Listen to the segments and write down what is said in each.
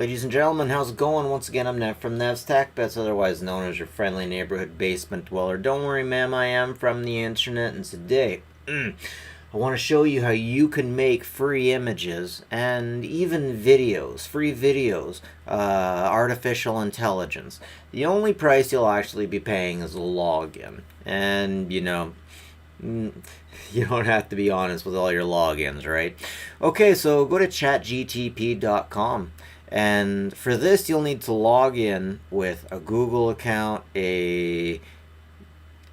Ladies and gentlemen, how's it going? Once again, I'm Nev from Nev's Tech Bets, otherwise known as your friendly neighborhood basement dweller. Don't worry, ma'am, I am from the internet, and today I want to show you how you can make free images and even videos, free videos, artificial intelligence. The only price you'll actually be paying is a login, and you don't have to be honest with all your logins, right? Okay, so go to chatgtp.com. And for this, you'll need to log in with a Google account, a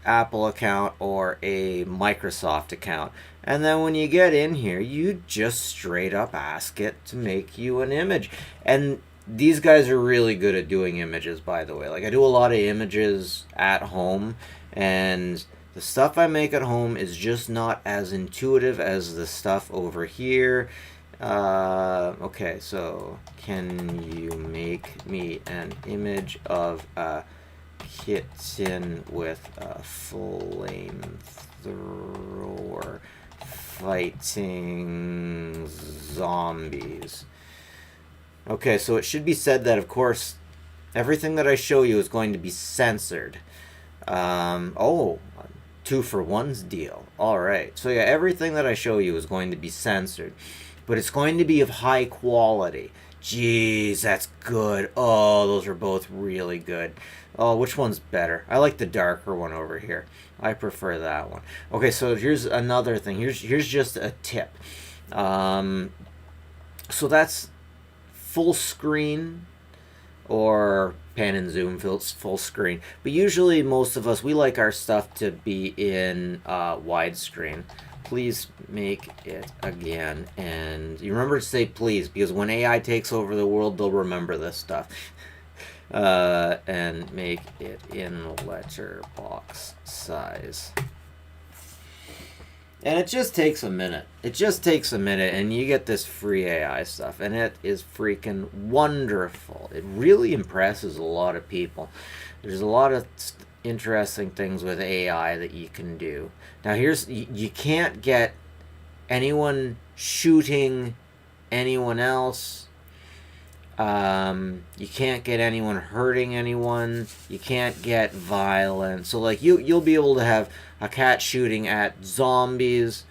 Apple account, or a Microsoft account. And then when you get in here, you just straight up ask it to make you an image. And these guys are really good at doing images, by the way. Like, I do a lot of images at home, and the stuff I make at home is just not as intuitive as the stuff over here. Okay, so can you make me an image of a kitten with a flamethrower fighting zombies? Okay, so it should be said that, of course, everything that I show you is going to be censored. Oh, 2-for-1's deal. Alright, so yeah, everything that I show you is going to be censored. But it's going to be of high quality. Jeez, that's good. Oh, those are both really good. Oh, which one's better? I like the darker one over here. I prefer that one. Okay, so here's another thing. Here's just a tip. So that's full screen or pan and zoom full screen. But usually most of us, we like our stuff to be in widescreen. Please make it again. And you remember to say please, because when AI takes over the world, they'll remember this stuff. And make it in letterbox size. And it just takes a minute. It just takes a minute, and you get this free AI stuff, and it is freaking wonderful. It really impresses a lot of people. There's a lot of interesting things with AI that you can do. Now you can't get anyone shooting anyone else. You can't get anyone hurting anyone. You can't get violence. So like you'll be able to have a cat shooting at zombies,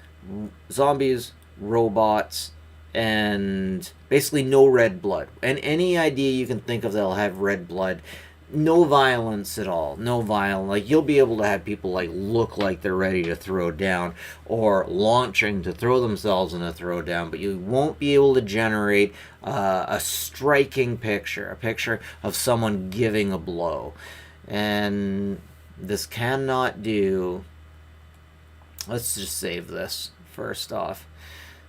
robots, and basically no red blood. And any idea you can think of that'll have red blood. No violence at all. No violence. Like, you'll be able to have people like look like they're ready to throw down or launching to throw themselves in a throw down, but you won't be able to generate a striking picture, a picture of someone giving a blow. And this cannot do. Let's just save this first off.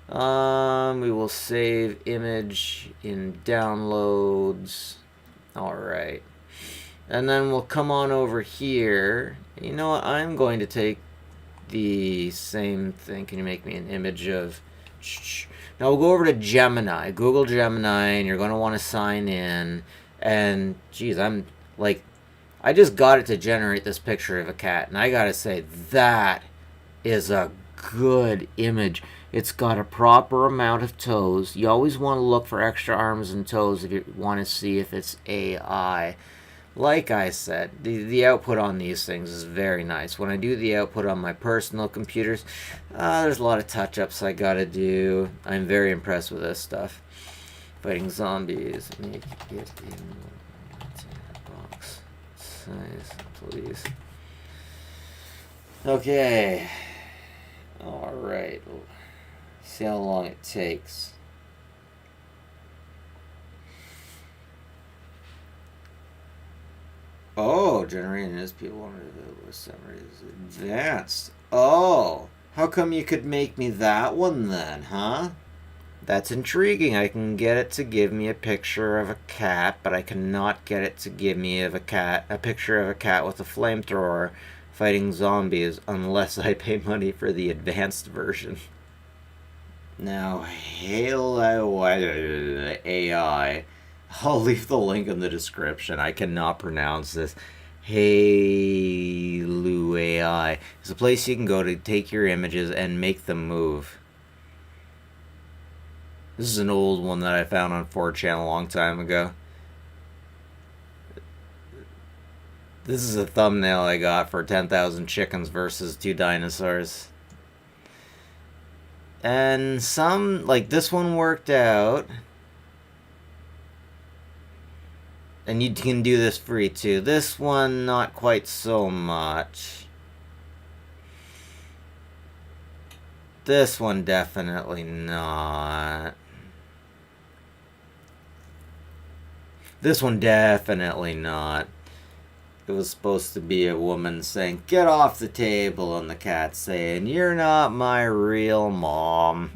We will save image in downloads. All right. And then we'll come on over here. You know what? I'm going to take the same thing. Can you make me an image of... Now we'll go over to Gemini. Google Gemini, and you're going to want to sign in. And, geez, I just got it to generate this picture of a cat. And I got to say, that is a good image. It's got a proper amount of toes. You always want to look for extra arms and toes if you want to see if it's AI. Like I said, the output on these things is very nice. When I do the output on my personal computers, there's a lot of touch-ups I gotta do. I'm very impressed with this stuff. Fighting zombies. Make it in box size, please. Okay. Alright. See how long it takes. Oh, generating this people is advanced. Oh, how come you could make me that one then, huh? That's intriguing. I can get it to give me a picture of a cat, but I cannot get it to give me a picture of a cat with a flamethrower fighting zombies unless I pay money for the advanced version. Now, Halo AI. I'll leave the link in the description. I cannot pronounce this. Halo AI is a place you can go to take your images and make them move. This is an old one that I found on 4chan a long time ago. This is a thumbnail I got for 10,000 chickens versus 2 dinosaurs. And some, like this one worked out. And you can do this free too. This one, not quite so much. This one, definitely not. This one, definitely not. It was supposed to be a woman saying, "Get off the table," and the cat saying, "You're not my real mom."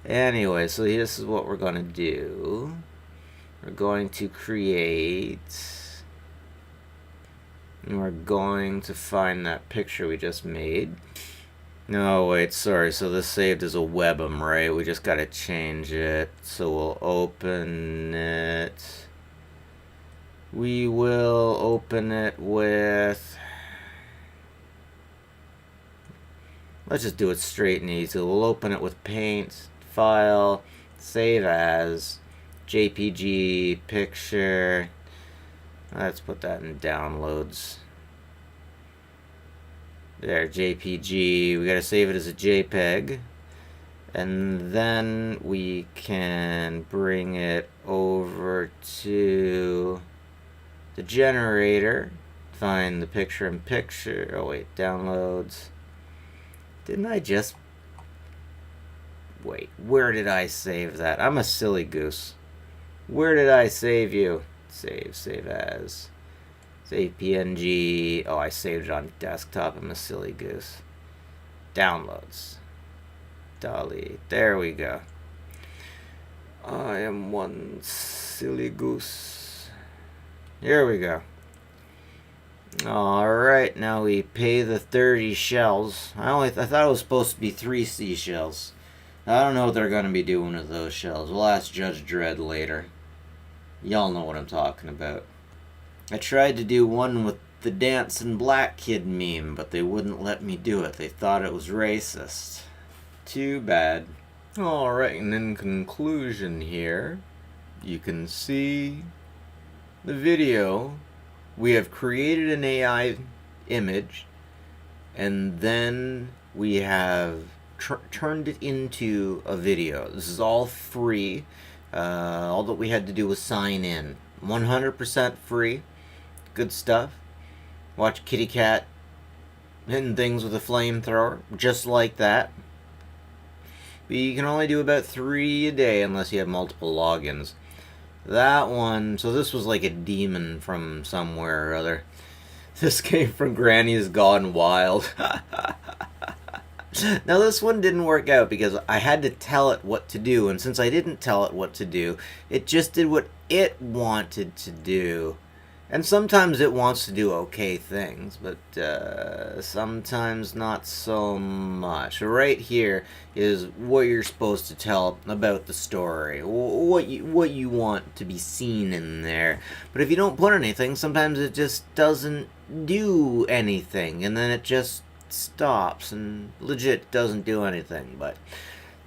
Anyway, so this is what we're going to do. We're going to create, and we're going to find that picture we just made. No, wait, sorry. So this saved as a webm, right? We just got to change it. So we'll open it. We will open it with, let's just do it straight and easy. We'll open it with Paint, File, Save As, JPG, Picture. Let's put that in Downloads. There, JPG. We gotta save it as a JPEG. And then we can bring it over to the generator. Find the picture in Picture. Oh wait, Downloads. Didn't I just... Wait, where did I save that? I'm a silly goose. Where did I save you? Save as. Save PNG. Oh, I saved it on desktop. I'm a silly goose. Downloads. Delete. There we go. I am one silly goose. Here we go. Alright, now we pay the 30 shells. I thought it was supposed to be 3 seashells. I don't know what they're going to be doing with those shells. We'll ask Judge Dredd later. Y'all know what I'm talking about. I tried to do one with the dancing black kid meme, but they wouldn't let me do it. They thought it was racist. Too bad. Alright, and in conclusion here, you can see the video. We have created an AI image, and then we have turned it into a video. This is all free. All that we had to do was sign in. 100% free. Good stuff. Watch kitty cat hitting things with a flamethrower, just like that. But you can only do about 3 a day unless you have multiple logins. That one, so this was like a demon from somewhere or other. This came from Granny's Gone Wild. Now this one didn't work out because I had to tell it what to do, and since I didn't tell it what to do, it just did what it wanted to do. And sometimes it wants to do okay things, but sometimes not so much. Right here is what you're supposed to tell about the story, what you want to be seen in there. But if you don't put anything, sometimes it just doesn't do anything, and then it just stops and legit doesn't do anything. But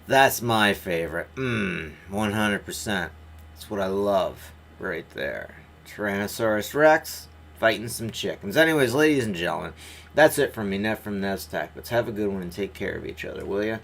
that's my favorite. 100%. That's what I love right there. Tyrannosaurus Rex fighting some chickens. Anyways, ladies and gentlemen, that's it from me, Net from Neztech. Let's have a good one and take care of each other, will ya?